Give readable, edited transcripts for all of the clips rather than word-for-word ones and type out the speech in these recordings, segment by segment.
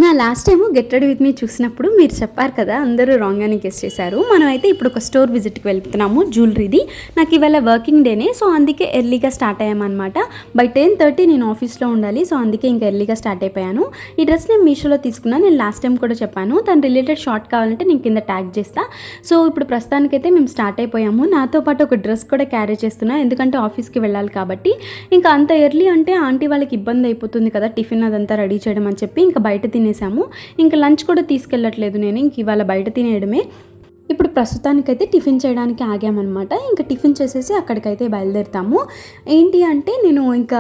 నా last time get ready with me చూసినప్పుడు మీరు చెప్పారు కదా, అందరూ రాంగ్గానే గెస్ చేశారు. మనం అయితే ఇప్పుడు ఒక స్టోర్ విజిట్కి వెళ్తున్నాము, జ్యువెలరీది. నాకు ఇవాళ వర్కింగ్ డేనే, సో అందుకే ఎర్లీగా స్టార్ట్ అయ్యామన్నమాట. బై 10:30 నేను ఆఫీస్లో ఉండాలి, సో అందుకే ఇంకా ఎర్లీగా స్టార్ట్ అయిపోయాను. ఈ డ్రెస్ నేను మీషోలో తీసుకున్నాను, నేను లాస్ట్ టైం కూడా చెప్పాను. దాని రిలేటెడ్ షార్ట్ కావాలంటే నేను కింద ట్యాగ్ చేస్తా. సో ఇప్పుడు ప్రస్తుతానికైతే మేము స్టార్ట్ అయిపోయాము. నాతో పాటు ఒక డ్రెస్ కూడా క్యారీ చేస్తున్నా, ఎందుకంటే ఆఫీస్కి వెళ్ళాలి కాబట్టి. ఇంకా అంత ఎర్లీ అంటే ఆంటీ వాళ్ళకి ఇబ్బంది అయిపోతుంది కదా, టిఫిన్ అదంతా రెడీ చేయడం అని చెప్పి ఇంకా బయట తినేసాము. ఇంకా లంచ్ కూడా తీసుకెళ్ళట్లేదు నేను, ఇంక ఇవాళ బయట తినేయడమే. ఇప్పుడు ప్రస్తుతానికైతే టిఫిన్ చేయడానికి ఆగామన్నమాట. ఇంకా టిఫిన్ చేసేసి అక్కడికైతే బయలుదేరుతాము. ఏంటి అంటే నేను ఇంకా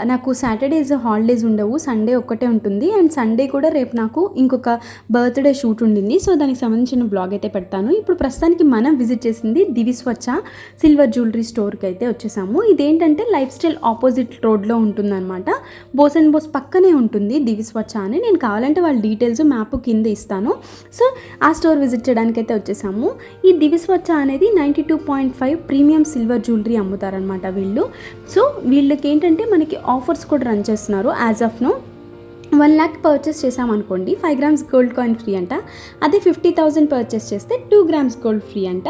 నాకు సాటర్డేస్ హాలిడేస్ ఉండవు, సండే ఒక్కటే ఉంటుంది. అండ్ సండే కూడా రేపు నాకు ఇంకొక బర్త్డే షూట్ ఉండింది, సో దానికి సంబంధించిన బ్లాగ్ అయితే పెడతాను. ఇప్పుడు ప్రస్తుతానికి మనం విజిట్ చేసింది దివిస్వచ్ఛ సిల్వర్ జ్యువెలరీ స్టోర్కి అయితే వచ్చేసాము. ఇదేంటంటే లైఫ్ స్టైల్ ఆపోజిట్ రోడ్లో ఉంటుందన్నమాట. బోస్ అండ్ బోస్ పక్కనే ఉంటుంది దివిస్వచ్ఛ అని. నేను కావాలంటే వాళ్ళ డీటెయిల్స్ మ్యాప్ కింద ఇస్తాను. సో ఆ స్టోర్ విజిట్ చేయడానికి అయితే వచ్చేసాము. ఈ దివిస్వచ్ఛ అనేది 92.5 ప్రీమియం సిల్వర్ జ్యువెలరీ అమ్ముతారనమాట వీళ్ళు. సో వీళ్ళకి ఏంటంటే మనకి ఆఫర్స్ కూడా రన్ చేస్తున్నారు. As of now 1 lakh purchase చేసామనుకోండి 5 grams గోల్డ్ కాయిన్ ఫ్రీ అంట. అదే 50,000 పర్చేస్ చేస్తే 2 grams గోల్డ్ ఫ్రీ అంట.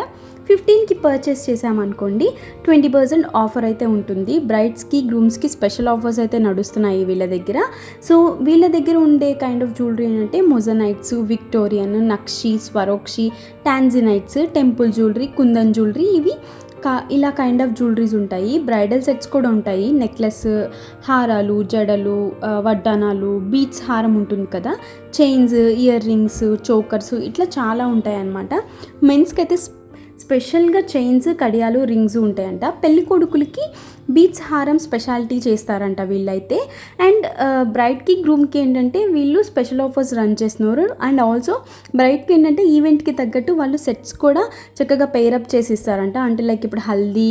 15కి పర్చేస్ చేసామనుకోండి 20% ఆఫర్ అయితే ఉంటుంది. బ్రైడ్స్కి గ్రూమ్స్కి స్పెషల్ ఆఫర్స్ అయితే నడుస్తున్నాయి వీళ్ళ దగ్గర. సో వీళ్ళ దగ్గర ఉండే కైండ్ ఆఫ్ జ్యువెలరీ ఏంటంటే moissanites, Victorian, Nakshi, Swarovski, tanzanites, temple jewellery, kundan jewellery, ఇవి ఇలా కైండ్ ఆఫ్ జ్యువెలరీస్ ఉంటాయి. బ్రైడల్ సెట్స్ కూడా ఉంటాయి. నెక్లెస్, హారాలు, జడలు, వడ్డానాలు, బీట్స్ హారం ఉంటుంది కదా, చైన్స్, ఇయర్ రింగ్స్, చోకర్స్, ఇట్లా చాలా ఉంటాయి అన్నమాట. మెన్స్కి అయితే స్పెషల్గా చైన్స్, కడియాలు, రింగ్స్ ఉంటాయంట. పెళ్లి కొడుకులకి బీట్స్ హారం స్పెషాలిటీ చేస్తారంట వీళ్ళైతే. అండ్ బ్రైడ్కి, గ్రూమ్కి ఏంటంటే వీళ్ళు స్పెషల్ ఆఫర్స్ రన్ చేస్తున్నారు. అండ్ ఆల్సో బ్రైడ్కి ఏంటంటే ఈవెంట్కి తగ్గట్టు వాళ్ళు సెట్స్ కూడా చక్కగా పేరప్ చేసి ఇస్తారంట. అంటే లైక్ ఇప్పుడు హల్దీ,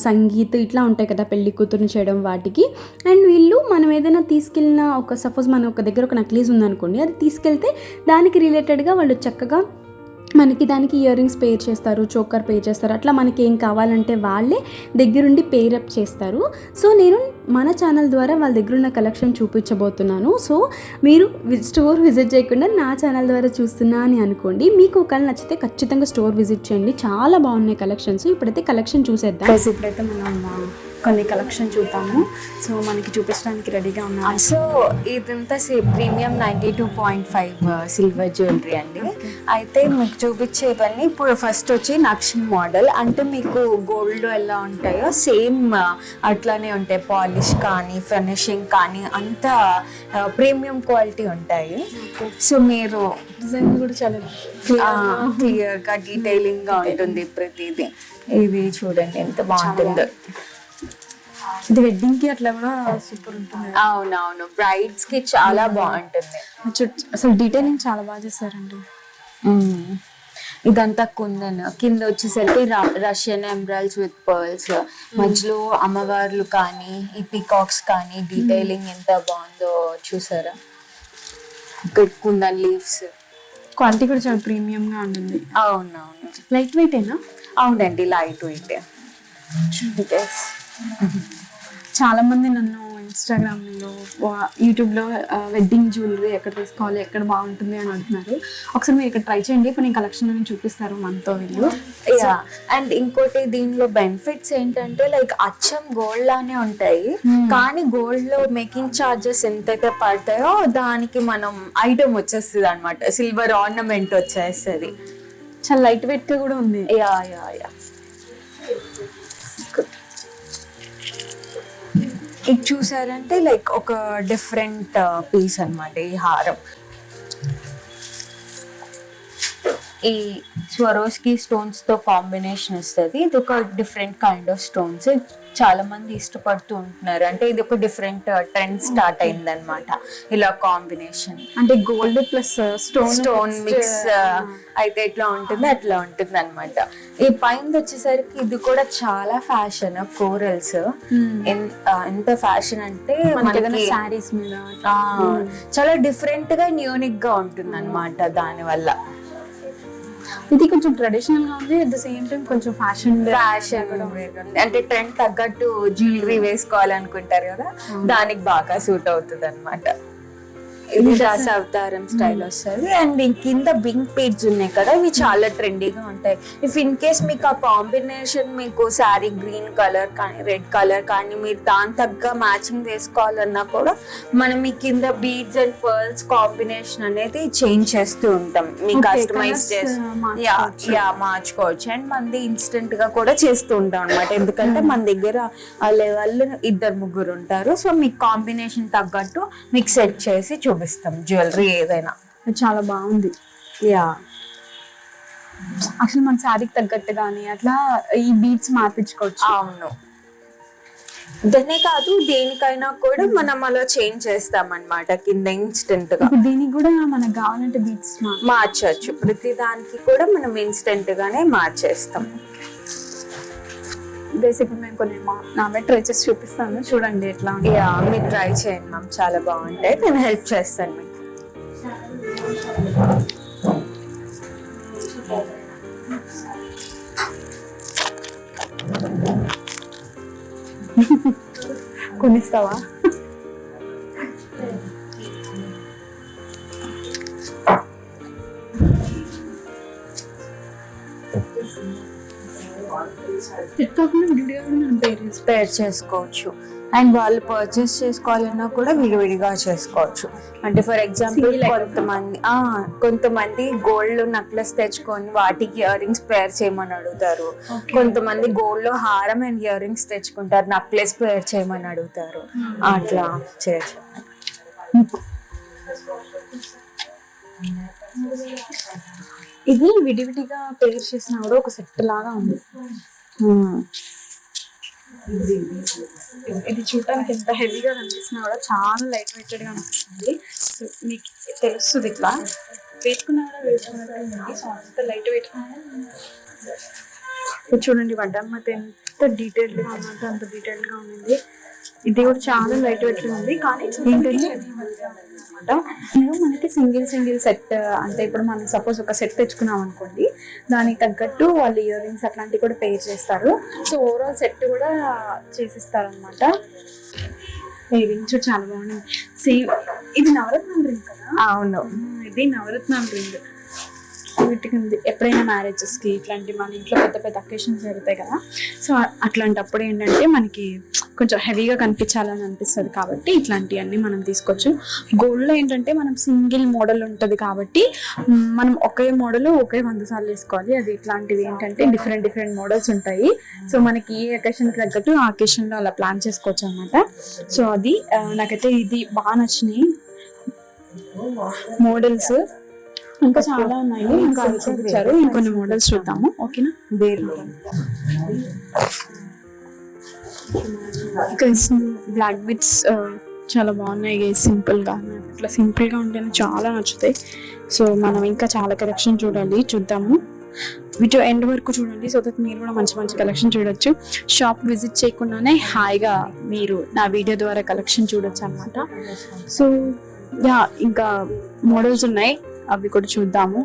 సంగీత్ ఇట్లా ఉంటాయి కదా పెళ్లి కూతురుని చేయడం వాటికి. అండ్ వీళ్ళు మనం ఏదైనా తీసుకెళ్ళిన సపోజ్ మన ఒక దగ్గర ఒక నక్లీస్ ఉందనుకోండి, అది తీసుకెళ్తే దానికి రిలేటెడ్గా వాళ్ళు చక్కగా మనకి దానికి ఇయర్ రింగ్స్ పేర్ చేస్తారు, చోకర్ పేర్ చేస్తారు. అట్లా మనకి ఏం కావాలంటే వాళ్ళే దగ్గరుండి పేరప్ చేస్తారు. సో నేను మన ఛానల్ ద్వారా వాళ్ళ దగ్గర ఉన్న కలెక్షన్ చూపించబోతున్నాను. సో మీరు స్టోర్ విజిట్ చేయకుండా నా ఛానల్ ద్వారా చూస్తున్నా అని అనుకోండి. మీకు ఒకవేళ నచ్చితే ఖచ్చితంగా స్టోర్ విజిట్ చేయండి, చాలా బాగున్నాయి కలెక్షన్స్. ఇప్పుడైతే కలెక్షన్ చూసేద్దాం. ఇప్పుడైతే మనం కొన్ని కలెక్షన్ చూద్దాము. సో మనకి చూపించడానికి రెడీగా ఉన్నాం. సో ఇదంతా ప్రీమియం 92.5 సిల్వర్ జ్యువెలరీ అండి. అయితే మీకు చూపించేవన్నీ ఇప్పుడు ఫస్ట్ వచ్చి నక్షి మోడల్. అంటే మీకు గోల్డ్ ఎలా ఉంటాయో సేమ్ అట్లానే ఉంటాయి. పాలిష్ కానీ ఫినిషింగ్ కానీ అంతా ప్రీమియం క్వాలిటీ ఉంటాయి. సో మీరు డిజైన్ కూడా చాలా క్లియర్గా డీటెయిలింగ్గా ఉంటుంది ప్రతిదీ. ఇది చూడండి ఎంత బాగుంటుందో. ఇది వెడ్డింగ్ కి అట్లా కూడా సూపర్ ఉంటుంది. అవునవును, బ్రైడ్స్ కి చాలా బాగుంటుంది. అసలు డీటెయిలింగ్ చాలా బాగా చేస్తారండి. ఇదంతా కుందన్, కింద వచ్చేసరికి రష్యన్ ఎంబ్రాయిల్స్ విత్ పర్ల్స్, మధ్యలో అమ్మవార్లు కానీ ఈ పీకాక్స్ కానీ డీటెయిలింగ్ ఎంత బాగుందో చూసారా. కుందన్ లీవ్స్, క్వాలిటీ కూడా చాలా ప్రీమియం గా ఉంటుంది. అవునవును, లైట్ వెయిట్ ఏనా? అవునండి, లైట్ వెయిట్. చాలా మంది నన్ను ఇన్స్టాగ్రామ్లో, యూట్యూబ్లో వెడ్డింగ్ జ్యువెలరీ ఎక్కడ తీసుకోవాలి, ఎక్కడ బాగుంటుంది అని అంటున్నారు. ఒకసారి మీరు ఇక్కడ ట్రై చేయండి, ఇప్పుడు నేను కలెక్షన్ అని చూపిస్తారు మనతో వీళ్ళు. అండ్ ఇంకోటి దీనిలో బెనిఫిట్స్ ఏంటంటే లైక్ అచ్చం గోల్డ్ లానే ఉంటాయి, కానీ గోల్డ్ లో మేకింగ్ చార్జెస్ ఎంతైతే పడతాయో దానికి మనం ఐటమ్ వచ్చేస్తుంది అనమాట, సిల్వర్ ఆర్నమెంట్ వచ్చేస్తుంది. చాలా లైట్ వెయిట్ గా కూడా ఉంది. యా యా యా ఇది చూసారంటే లైక్ ఒక డిఫరెంట్ పీస్ అన్నమాట ఈ హారం. ఈ స్వరోస్కి స్టోన్స్ తో కాంబినేషన్ వస్తుంది. ఇది ఒక డిఫరెంట్ కైండ్ ఆఫ్ స్టోన్స్, చాలా మంది ఇష్టపడుతూ ఉంటున్నారు. అంటే ఇది ఒక డిఫరెంట్ ట్రెండ్ స్టార్ట్ అయింది అనమాట, ఇలా కాంబినేషన్. అంటే గోల్డ్ ప్లస్ స్టోన్ మిక్స్ అయితే ఎట్లా ఉంటుంది అట్లా ఉంటుంది అనమాట. ఈ పైన వచ్చేసరికి ఇది కూడా చాలా ఫ్యాషన్, కోరల్స్. ఎంత ఫ్యాషన్ అంటే మనకి సారీస్ మీద చాలా డిఫరెంట్ గా యూనిక్ గా ఉంటుంది అనమాట. దాని వల్ల ఇది కొంచెం ట్రెడిషనల్ గా ఉంది, అట్ ద సేమ్ టైం కొంచెం ఫ్యాషన్ అంటే ట్రెండ్ తగ్గట్టు జ్యువెలరీ వేసుకోవాలనుకుంటారు కదా, దానికి బాగా సూట్ అవుతుంది అనమాట. ఇది దశ అవతారం స్టైల్ వస్తుంది. అండ్ కింద బింక్ బీడ్స్ ఉన్నాయి కదా, ఇవి చాలా ట్రెండీగా ఉంటాయి. ఇఫ్ ఇన్ కేస్ మీకు ఆ కాంబినేషన్ మీకు శారీ గ్రీన్ కలర్ కానీ రెడ్ కలర్ కానీ మీరు దాని తగ్గ మ్యాచింగ్ వేసుకోవాలన్నా కూడా మనం ఈ కింద బీడ్స్ అండ్ పర్ల్స్ కాంబినేషన్ అనేది చేంజ్ చేస్తూ ఉంటాం. మీ కస్టమైజ్ చేసి మార్చుకోవచ్చు. అండ్ మనది ఇన్స్టెంట్ గా కూడా చేస్తూ ఉంటాం అనమాట. ఎందుకంటే మన దగ్గర లెవెల్ 2-3 ఉంటారు. సో మీకు కాంబినేషన్ తగ్గట్టు మీకు సెట్ చేసి చూపిస్తాం జ్యువెలరీ ఏదైనా. చాలా బాగుంది. యా, అసలు మన శారీకి తగ్గట్టు కానీ అట్లా ఈ బీట్స్ మార్పించుకోవచ్చు. అవును, ఇదనే కాదు దేనికైనా కూడా మనం అలా చేంజ్ చేస్తాం అన్నమాట కింద ఇన్స్టెంట్ గా. దీనికి కూడా మనకు కావాలంటే బీట్స్ మార్చచ్చు. ప్రతి దానికి కూడా మనం ఇన్స్టెంట్ గానే మార్చేస్తాం. బేసిక్ మేము కొన్ని నావే ట్రై చేసి చూపిస్తాను, చూడండి ఎట్లా. యా, మీరు ట్రై చేయండి మ్యామ్, చాలా బాగుంటాయి. నేను హెల్ప్ చేస్తాను మీకు. కొనిస్తావా? పేర్ చేసుకోవచ్చు. అండ్ వాళ్ళు పర్చేస్ చేసుకోవాలన్నా కూడా విడివిడిగా చేసుకోవచ్చు. అంటే ఫర్ ఎగ్జాంపుల్ కొంతమంది గోల్డ్ నెక్లెస్ తెచ్చుకొని వాటికి ఇయర్ రింగ్స్ పేర్ చేయమని అడుగుతారు. కొంతమంది గోల్డ్ లో హారం అండ్ ఇయర్ రింగ్స్ తెచ్చుకుంటారు, నెక్లెస్ పేర్ చేయమని అడుగుతారు. అట్లా చేయొచ్చు. ఇది విడివిడిగా పేర్ చేసిన కూడా ఒక సెట్ లాగా ఉంది. ఇది చూడటానికి ఎంత హెవీగా కనిపిస్తున్నా కూడా చాలా లైట్ వెయిటెడ్ గా అనిపిస్తుంది. సో మీకు తెలుస్తుంది ఇట్లా వేసుకున్నా కూడా వేసుకున్నట్టు. సో అంత లైట్ వెయిట్ చూడండి. వడ్డమ్మత ఎంత డీటెయిల్డ్ గా ఉన్నట్టు అంత డీటెయిల్డ్ గా ఉంది. ఇది కూడా చాలా లైట్ వెయిట్ ఉంది. కానీ ఏంటంటే మనకి సింగిల్ సెట్ అంటే ఇప్పుడు మనం సపోజ్ ఒక సెట్ తెచ్చుకున్నాం అనుకోండి, దానికి తగ్గట్టు వాళ్ళు ఇయర్ రింగ్స్ అట్లాంటివి కూడా పే చేస్తారు. సో ఓవరాల్ సెట్ కూడా చేసిస్తారు అనమాట. ఇయర్ రింగ్స్ చాలా బాగున్నాయి. సేమ్ ఇది నవరత్నం రింగ్ కదా? అవును, ఇది నవరత్నం రింగ్. వీటికి ఉంది ఎప్పుడైనా మ్యారేజెస్కి ఇట్లాంటి మన ఇంట్లో పెద్ద పెద్ద అకేషన్స్ జరుగుతాయి కదా. సో అట్లాంటప్పుడు ఏంటంటే మనకి కొంచెం హెవీగా కనిపించాలని అనిపిస్తుంది కాబట్టి ఇట్లాంటివన్నీ మనం తీసుకోవచ్చు. గోల్డ్లో ఏంటంటే మనం సింగిల్ మోడల్ ఉంటుంది కాబట్టి మనం ఒకే మోడల్ ఒకే 100 సార్లు వేసుకోవాలి. అది ఇట్లాంటివి ఏంటంటే డిఫరెంట్ మోడల్స్ ఉంటాయి. సో మనకి ఏ అకేషన్కి తగ్గట్టు ఆ అకేషన్లో అలా ప్లాన్ చేసుకోవచ్చు అనమాట. సో అది నాకైతే ఇది బాగా నచ్చినాయి మోడల్స్. ఇంకా చాలా ఉన్నాయి, ఇంకా చూపించారు. ఇంకొన్ని మోడల్స్ చూద్దాము, ఓకేనా? బ్లాక్ బిట్స్ చాలా బాగున్నాయి. సింపుల్గా ఇట్లా సింపుల్గా ఉంటేనే చాలా నచ్చుతాయి. సో మనం ఇంకా చాలా కలెక్షన్ చూద్దాము. వీడియో ఎండ్ వరకు చూడండి, సో దట్ మీరు కూడా మంచి కలెక్షన్ చూడొచ్చు. షాప్ విజిట్ చేయకుండానే హాయిగా మీరు నా వీడియో ద్వారా కలెక్షన్ చూడొచ్చు అనమాట. సో ఇంకా మోడల్స్ ఉన్నాయి, అవి కూడా చూద్దాము.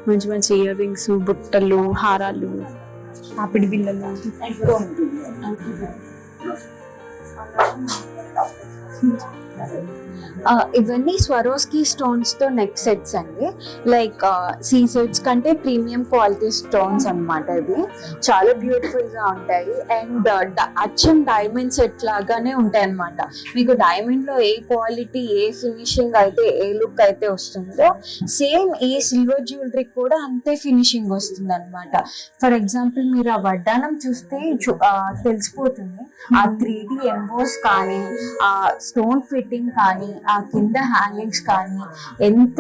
మంచి ఇయర్ రింగ్స్, బుట్టలు, హారాలు, ఆపిడి బిళ్ళలు. ఇవన్నీ స్వరోస్కి స్టోన్స్ తో నెక్ సెట్స్ అండి. లైక్ సీ సెట్స్ కంటే ప్రీమియం క్వాలిటీ స్టోన్స్ అన్నమాట. ఇవి చాలా బ్యూటిఫుల్ గా ఉంటాయి. అండ్ అచ్చం డైమండ్ సెట్ లాగానే ఉంటాయి అన్నమాట. మీకు డైమండ్ లో ఏ క్వాలిటీ, ఏ ఫినిషింగ్ అయితే, ఏ లుక్ అయితే వస్తుందో సేమ్ ఈ సిల్వర్ జ్యువెలరీ కూడా అంతే ఫినిషింగ్ వస్తుంది అనమాట. ఫర్ ఎగ్జాంపుల్ మీరు ఆ వడ్డానం చూస్తే తెలిసిపోతుంది. ఆ 3D ఎంబోస్ కానీ, ఆ స్టోన్ ఫిట్టింగ్ కానీ, ఆ కింద హ్యాంగింగ్స్ కానీ ఎంత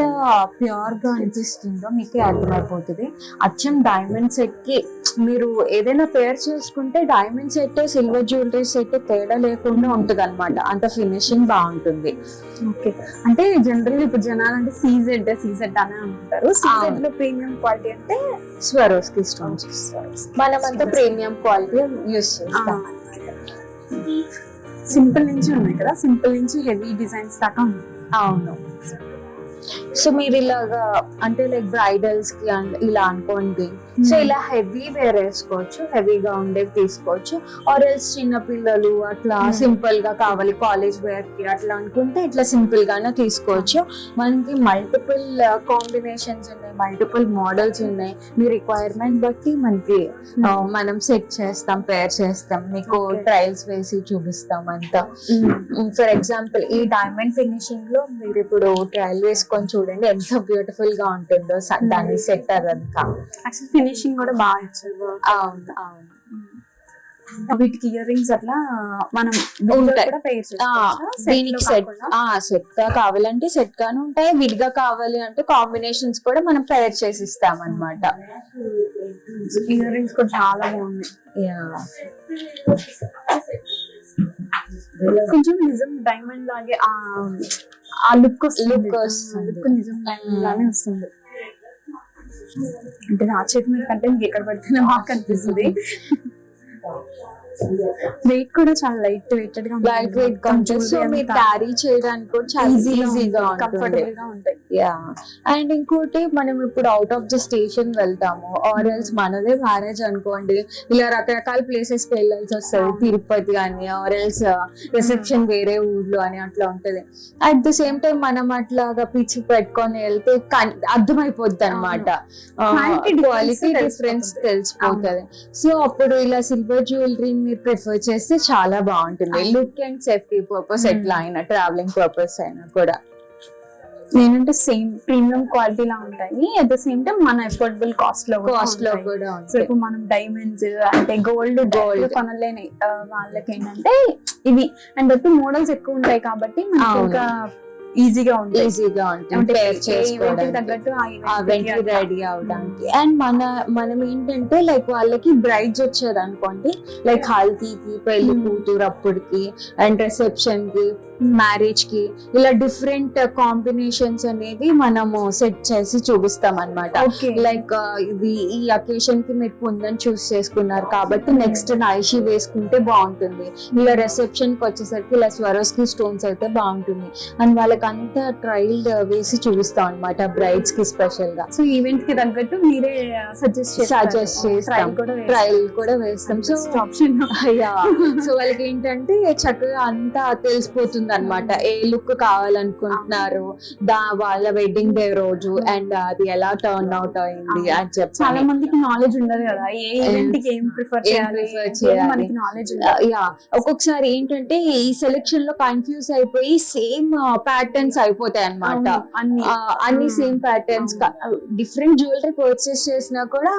ప్యూర్ గా అనిపిస్తుందో మీకే అర్థమైపోతుంది. అచ్చం డైమండ్ సెట్ కి మీరు ఏదైనా పేర్ చేసుకుంటే diamond set, silver jewellery set తేడా లేకుండా ఉంటుంది అనమాట. అంత ఫినిషింగ్ బాగుంటుంది. ఓకే, అంటే జనరల్ ఇప్పుడు జనాలు అంటే సీజెడ్ అనే అంటారు. సీజెడ్ లో ప్రీమియం క్వాలిటీ అంటే స్వరోస్కి స్టోన్స్. మనమంతా ప్రీమియం క్వాలిటీ యూస్ చేస్తాం. సింపుల్ నుంచి ఉన్నాయి కదా, సింపుల్ నుంచి హెవీ డిజైన్స్ దాకా ఉన్నాయి. అవును, సో మీరు ఇలాగా అంటే లైక్ బ్రైడల్స్ కి ఇలా అనుకోండి, సో ఇలా హెవీ వేర్ వేసుకోవచ్చు, హెవీగా ఉండేవి తీసుకోవచ్చు. ఆర్ ఎల్స్ చిన్న పిల్లలు అట్లా సింపుల్ గా కావాలి కాలేజ్ వేర్ కి అట్లా అనుకుంటే ఇట్లా సింపుల్ గానే తీసుకోవచ్చు. మనకి మల్టిపుల్ కాంబినేషన్స్ ఉన్నాయి, మల్టిపుల్ మోడల్స్ ఉన్నాయి. మీ రిక్వైర్మెంట్ బట్టి మనకి మనం సెట్ చేస్తాం, పేర్ చేస్తాం, మీకు ట్రయల్స్ వేసి చూపిస్తాం అంతా. ఫర్ ఎగ్జాంపుల్ ఈ డైమండ్ ఫినిషింగ్ లో మీరు ఇప్పుడు ట్రయల్ వేసుకొని చూడండి ఎంత బ్యూటిఫుల్ గా ఉంటుందో దాని సెట్ అదంతా. ఫినిషింగ్ కూడా బాగా ఇచ్చారు. అవును అవును. వీటికి ఇయర్ రింగ్స్ అట్లా మనం ఉంటాయి. దీనికి సెట్ గా కావాలంటే సెట్ గానే ఉంటాయి, విడిగా కావాలి అంటే కాంబినేషన్స్ కూడా మనం పేర్ చేసి ఇస్తాం అన్నమాట. ఇయర్ రింగ్స్ కూడా చాలా బాగున్నాయి. కొంచెం నిజం డైమండ్ లాగే ఆ లుక్ నిజం డైమండ్ లానే వస్తుంది. అంటే నా చేతి మీద కంటే మీకు ఎక్కడ పడితేనే మాకు అనిపిస్తుంది. వెయిట్ కూడా చాలా లైట్ వెయిటెడ్ గా, లైట్ వెయిట్ సో మీరు క్యారీ చేయడానికి కూడా చాలా ఈజీగా కంఫర్టబుల్ గా ఉంటాయి. అండ్ ఇంకోటి మనం ఇప్పుడు అవుట్ ఆఫ్ ద స్టేషన్ వెళ్తాము, ఆర్ ఎల్స్ మనదే మ్యారేజ్ అనుకోండి, ఇలా రకరకాల ప్లేసెస్ కి వెళ్ళాల్సి వస్తుంది, తిరుపతి అని ఆర్ ఎల్స్ రిసెప్షన్ వేరే ఊర్లో అని అట్లా ఉంటది. అట్ ద సేమ్ టైం మనం అట్లాగా పిచ్చి పెట్టుకొని వెళ్తే అర్థమైపోద్ది అనమాట, క్వాలిటీ డిఫరెన్స్ తెలిసిపోతుంది. సో అప్పుడు ఇలా సిల్వర్ జ్యువెలరీ మీరు ప్రిఫర్ చేస్తే చాలా బాగుంటుంది, లుక్ అండ్ సేఫ్టీ పర్పస్ ఎట్లా అయినా, ట్రావెలింగ్ పర్పస్ అయినా కూడా. ఏంటంటే సేమ్ ప్రీమియం క్వాలిటీ లా ఉంటాయి, అట్ ద సేమ్ టైం మన అఫోర్డబుల్ కాస్ట్ లో కూడా. సో ఇప్పుడు మనం డైమండ్స్ అంటే గోల్డ్ కొనలేని వాళ్ళకి ఏంటంటే ఇవి అండ్ అయితే మోడల్స్ ఎక్కువ ఉంటాయి కాబట్టి ఇంకా ఈజీగా ఉంటుంది తగ్గట్టు రెడీ అవడానికి. అండ్ మనం ఏంటంటే లైక్ వాళ్ళకి బ్రైడ్స్ వచ్చారు అనుకోండి, లైక్ హల్దీకి, పెళ్లి కూతురు అప్పటికి, అండ్ రిసెప్షన్ కి, మ్యారేజ్ కి, ఇలా డిఫరెంట్ కాంబినేషన్స్ అనేది మనము సెట్ చేసి చూపిస్తాం అనమాట. లైక్ ఇది ఈ అకేషన్ కి మీరు కుందన్ చూస్ చేసుకున్నారు కాబట్టి నెక్స్ట్ నైషి వేసుకుంటే బాగుంటుంది, ఇలా రిసెప్షన్ కి వచ్చేసరికి ఇలా స్వరోస్కి స్టోన్స్ అయితే బాగుంటుంది అని వాళ్ళకి అంతా ట్రయల్ వేసి చూపిస్తాం అనమాట బ్రైడ్స్ కి స్పెషల్ గా. సో ఈవెంట్ కి తగ్గట్టు మీరే సజెస్ట్ చేస్తాం, ట్రయల్ కూడా వేస్తాం. సో ఆప్షన్ సో వాళ్ళకి ఏంటంటే చక్కగా అంతా తెలిసిపోతుంది అనమాట, ఏ లుక్ కావాలనుకుంటున్నారు వాళ్ళ వెడ్డింగ్ డే రోజు, అండ్ అది ఎలా టర్న్ అవుట్ అయింది అని చెప్పి. చాలా మందికి నాలెడ్జ్ ఉండదు కదా, ఏ ఈవెంట్ కి ఏం ప్రిఫర్ చేయాలి, నాలెడ్జ్. ఒక్కొక్కసారి ఏంటంటే ఈ సెలెక్షన్ లో కన్ఫ్యూజ్ అయిపోయి సేమ్ ప్యాటర్న్స్ అయిపోతాయి అన్నమాట, అన్ని same patterns. Different jewellery purchase చేసినా కూడా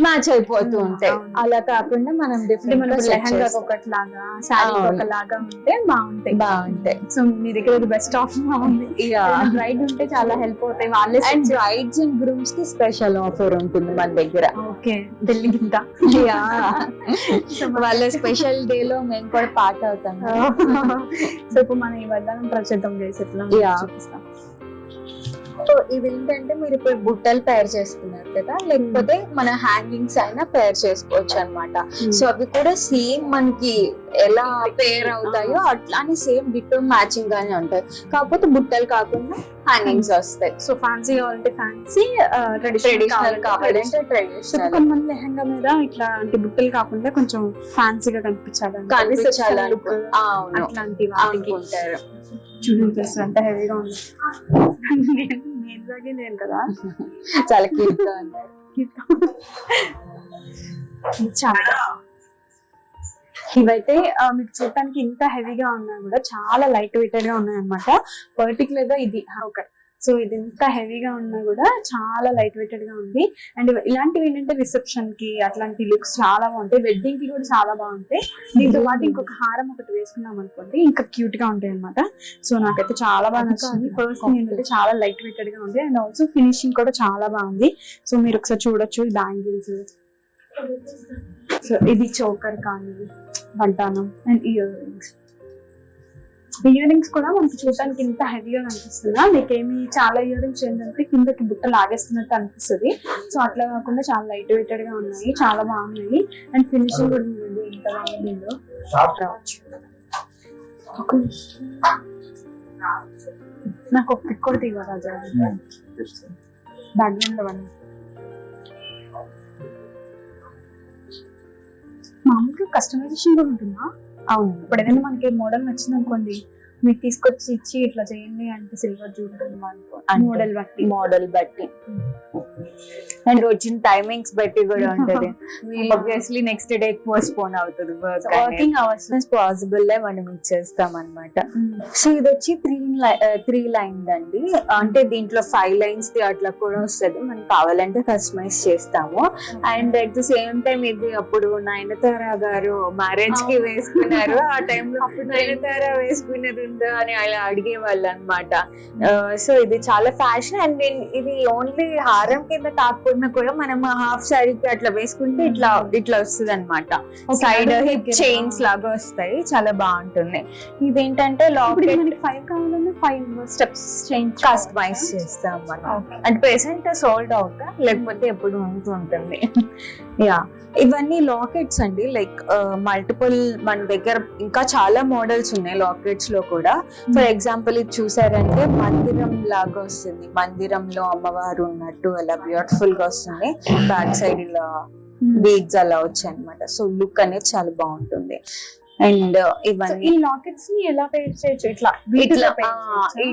మ్యాచ్ అయిపోతూ ఉంటాయి. అలా కాకుండా మనం డిఫరెంట్ లెహంగా ఒకటిలాగా, శారీ ఒకలాగా ఉంటే బాగుంటాయి. సో మీ దగ్గర బెస్ట్ ఆప్షన్ ఉంది. బ్రైడ్ ఉంటే చాలా హెల్ప్ అవుతాయి వాళ్ళే. అండ్ బ్రైడ్స్ అండ్ గ్రూమ్స్ కి స్పెషల్ ఆఫర్ ఉంటుంది మన దగ్గర. Okay, Delhi gift. వాళ్ళ స్పెషల్ డే లో మేము కూడా పార్ట్ అవుతాం. సో ఇప్పుడు మనం ఈ వడ్డానం ప్రసిద్ధం చేసి చూపిస్తాం. సో ఇదేంటంటే మీరు ఇప్పుడు బుట్టలు పేర్ చేసుకున్నారు కదా, లేకపోతే మన హ్యాంగింగ్స్ అయినా పేర్ చేసుకోవచ్చు అనమాట. సో అవి కూడా సేమ్ మనకి ఎలా పేర్ అవుతాయో అట్లానే సేమ్ డిటో మ్యాచింగ్ గానే ఉంటాయి, కాకపోతే బుట్టలు కాకుండా హ్యాంగింగ్స్ వస్తాయి. సో ఫ్యాన్సీ కావాలంటే ఫ్యాన్సీ, ట్రెడిషనల్ కావాలంటే ట్రెడిషనల్. కొంతమంది లెహంగా మీద ఇట్లా అంటే బుట్టలు కాకుండా కొంచెం ఫ్యాన్సీగా కనిపించాలి అట్లాంటి అనుకుంటారు. చూడండి అంటే హెవీగా ఉంది. నేను కదా చాలా క్యూట్ గా ఉన్నారు. చాలా ఇవైతే మీకు చూడటానికి ఇంత హెవీగా ఉన్నా కూడా చాలా లైట్ వెయిటెడ్ గా ఉన్నాయి అనమాట. పర్టికులర్ గా ఇది ఒకటి. సో ఇది ఇంత హెవీగా ఉన్నా కూడా చాలా లైట్ వెయిటెడ్ గా ఉంది. అండ్ ఇలాంటివి ఏంటంటే రిసెప్షన్ కి అట్లాంటి లుక్స్ చాలా బాగుంటాయి, వెడ్డింగ్ కి కూడా చాలా బాగుంటాయి. దీంతో పాటు ఇంకొక హారం ఒకటి వేసుకున్నాం అనుకోండి ఇంకా క్యూట్ గా ఉంటాయి అనమాట. సో నాకైతే చాలా బాగా నచ్చింది. ఫస్ట్ థింగ్ ఏంటంటే చాలా లైట్ వెయిటెడ్ గా ఉంది అండ్ ఆల్సో ఫినిషింగ్ కూడా చాలా బాగుంది. సో మీరు ఒకసారి చూడొచ్చు ఈ బ్యాంగిల్స్. సో ఇది చోకర్ కానీ వడ్డానం and ear rings. Ear rings కూడా మనకి చూడటానికి ఇంత హెవీగా కనిపిస్తుందా, మీకేమి చాలా ఇయర్ రింగ్స్ ఏంటంటే కిందకి బుట్ట లాగేస్తున్నట్టు అనిపిస్తుంది. సో అట్లా కాకుండా చాలా లైట్ వెయిటెడ్ గా ఉన్నాయి, చాలా బాగున్నాయి. అండ్ ఫినిషింగ్ కూడా ఉంది ఎంత బాగుందో. నాకు ఒక పిక్ కూడా తీయరా రాజా, బ్యాక్గ్రౌండ్ అవన్నీ. మామూలుగా కస్టమైజేషన్ కూడా ఉంటుందా? అవును. ఇప్పుడు ఏదైనా మనకి మోడల్ నచ్చింది అనుకోండి, మీకు తీసుకొచ్చి ఇచ్చి ఇట్లా చేయండి అంటే సిల్వర్ చూడండి అనుకో, మోడల్ బట్టి అండ్ వచ్చిన టైమింగ్స్ బట్టి కూడా ఉంటది. ఆబ్వియస్లీ నెక్స్ట్ డే పోస్ట్పోన్ అవుతుంది వర్కింగ్ అవర్స్ పాసిబుల్ మనం ఇచ్చేస్తాం అనమాట. సో ఇది వచ్చి 3 లైన్ అండి, అంటే దీంట్లో 5 లైన్స్ అట్లా కూడా వస్తుంది, మనం కావాలంటే కస్టమైజ్ చేస్తాము. And at the same time ఇది అప్పుడు నయనతార గారు మ్యారేజ్ కి వేసుకున్నారు, ఆ టైంలో అప్పుడు నయనతార వేసుకునేది ఉందా అని అలా అడిగేవాళ్ళు అనమాట. సో ఇది చాలా ఫ్యాషన్. అండ్ ఇది ఓన్లీ హారం కింద కాకుండా కూడా మనం హాఫ్ సారీకి అట్లా వేసుకుంటే ఇట్లా వస్తుంది అనమాట. సైడ్ హిప్ చైన్స్ లాగా వస్తాయి, చాలా బాగుంటుంది. ఇదేంటంటే లాకెట్ 5 కావాలన్నా 5 స్టెప్స్ చేంజ్ కస్టమైజ్ చేస్తాం మనం. అంటే ప్రెసెంట్ సోల్డ్ అవుట్, లేకపోతే ఎప్పుడు ఉంటుంది. యా, ఇవన్నీ లాకెట్స్ అండి. లైక్ మల్టిపుల్ మన దగ్గర ఇంకా చాలా మోడల్స్ ఉన్నాయి లాకెట్స్ లో కూడా. ఫర్ ఎగ్జాంపుల్ ఇది చూసారంటే మందిరం లాగా వస్తుంది, మందిరంలో అమ్మవారు ఉన్నట్టు అలా బ్యూటిఫుల్ గా వస్తుంది. బ్యాక్ సైడ్ ఇలా బీడ్స్ అలా వచ్చాయి అనమాట. సో లుక్ అనేది చాలా బాగుంటుంది. అండ్ ఇవన్నీ లాకెట్స్ ని ఎలా పేర్ చేయొచ్చు,